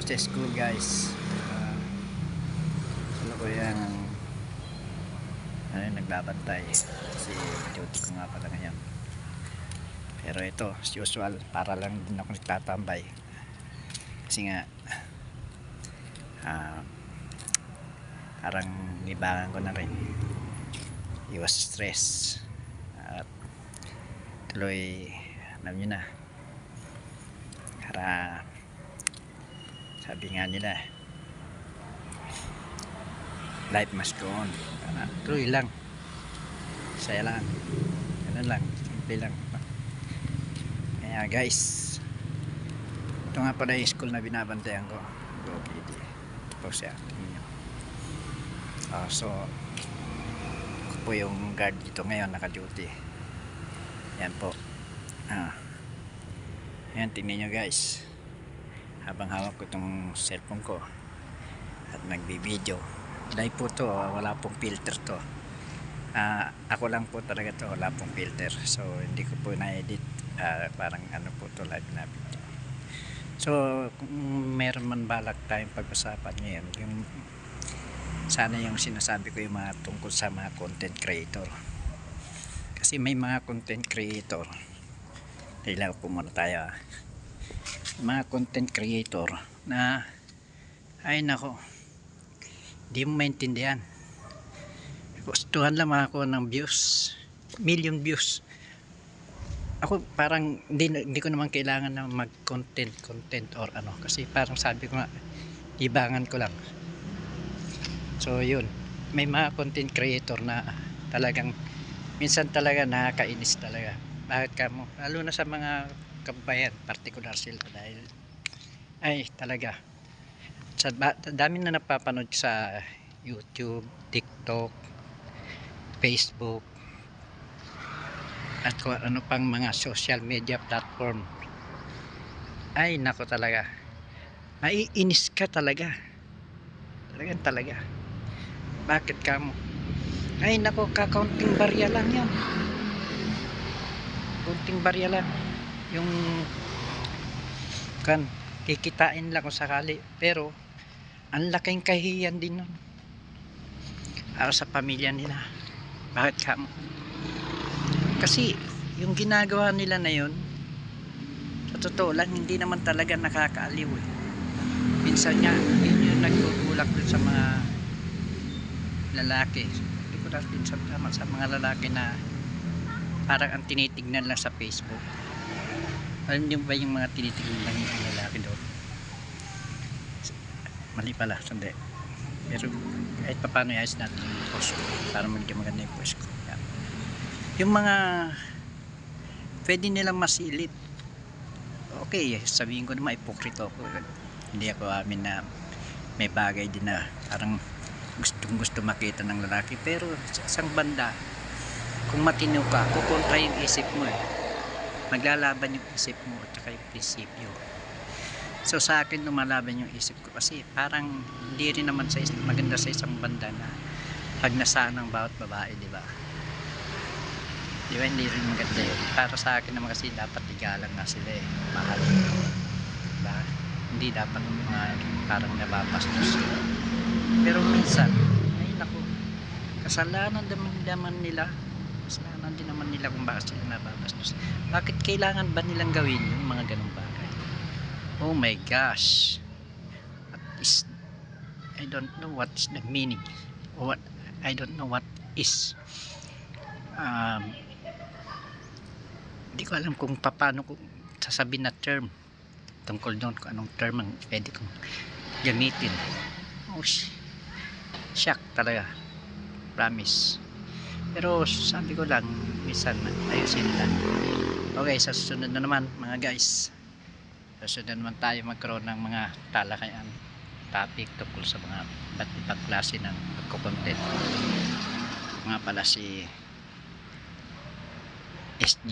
sa school, guys. Ano ko yan, nagbabantay kasi duty ko nga pala ngayon. Pero ito, as usual, para lang din ako nagtatambay kasi nga parang libangan ko na rin iwas stress at tuloy, alam nyo na, para sabi nga nila, life must go on. Tuloy lang, saya lang, ganun lang, simple lang. Kaya guys, ito nga pala yung school na binabantayan ko. Okay, ito siya, tingin nyo. So ako po yung guard dito ngayon, naka duty. Yan po. Yan, tingnan nyo guys, habang hawak ko itong cellphone ko at nagbibideo. Live po to, wala pong filter to. Ako lang po talaga to, wala pong filter. So hindi ko po na-edit, parang ano po to, live na video. So kung meron man balak tayong pag-usapan ngayon, yung sana yung sinasabi ko yung mga tungkol sa mga content creator. Kasi may mga content creator, ilaw po muna tayo, mga content creator na ay nako, di mo maintindihan. Gustuhan lang makakuha ng views, million views. Ako parang hindi ko naman kailangan na mag content or ano, kasi parang sabi ko nga, ibangan ko lang. So yun, may mga content creator na talagang minsan talaga nakakainis talaga. Bakit ka mo, lalo na sa mga kabayan, particular sila, dahil ay talaga sa dami na napapanood sa YouTube, TikTok, Facebook at kung ano pang mga social media platform. Ay nako talaga, maiinis ka talaga, talaga. Bakit ka mo, ay nako, kakaunting barya lang yan, kunting barya lang yung kan kikitain lang kung sakali, pero ang laking kahihiyan din nun sa pamilya nila. Bakit ka mo? Kasi yung ginagawa nila na yun, sa totoo lang, hindi naman talaga nakakaaliw eh. Minsan nga yun yung nagtutulak dun sa mga lalaki, hindi ko natin sa mga lalaki na parang ang tinitignan lang sa Facebook. Alam niyo ba yung mga tinitignan lang yung lalaki doon? Mali pala, sandi. Pero kahit pa paano ayos natin yung post ko para medyo maganda yung post ko. Yan. Yung mga pwede nilang masilip, okay, sabihin ko naman ipokrito ako. Hindi ako amin na may bagay din na parang gusto makita ng lalaki, pero sa isang banda, kung matino ka, kukontra yung isip mo eh. Maglalaban yung isip mo at saka yung prinsipyo. So sa akin lumalaban yung isip ko kasi parang hindi rin naman maganda sa isang banda na pagnasaan ng bawat babae, di ba? Di ba, hindi rin maganda yun. Para sa akin naman kasi dapat igalang na sila eh, mahal, diba? Hindi dapat mga parang nababastos. Pero minsan, ay naku, kasalanan din naman nila kung bakit sila nababastos. Bakit kailangan ba nilang gawin yung mga ganung bagay? Oh my gosh, what is, I don't know what is the meaning, or what, I don't know what is, hindi ko alam kung paano ko sasabihin na term tungkol doon, kung anong term ang pwede kong gamitin. Oh shock talaga, promise. Pero sabi ko lang, minsan ayusin lang. Okay, sa susunod na naman mga guys, susunod naman tayo magkaroon ng mga talakayan, topic tungkol sa mga iba't ibang klase ng pagko-content. Nga pala si SG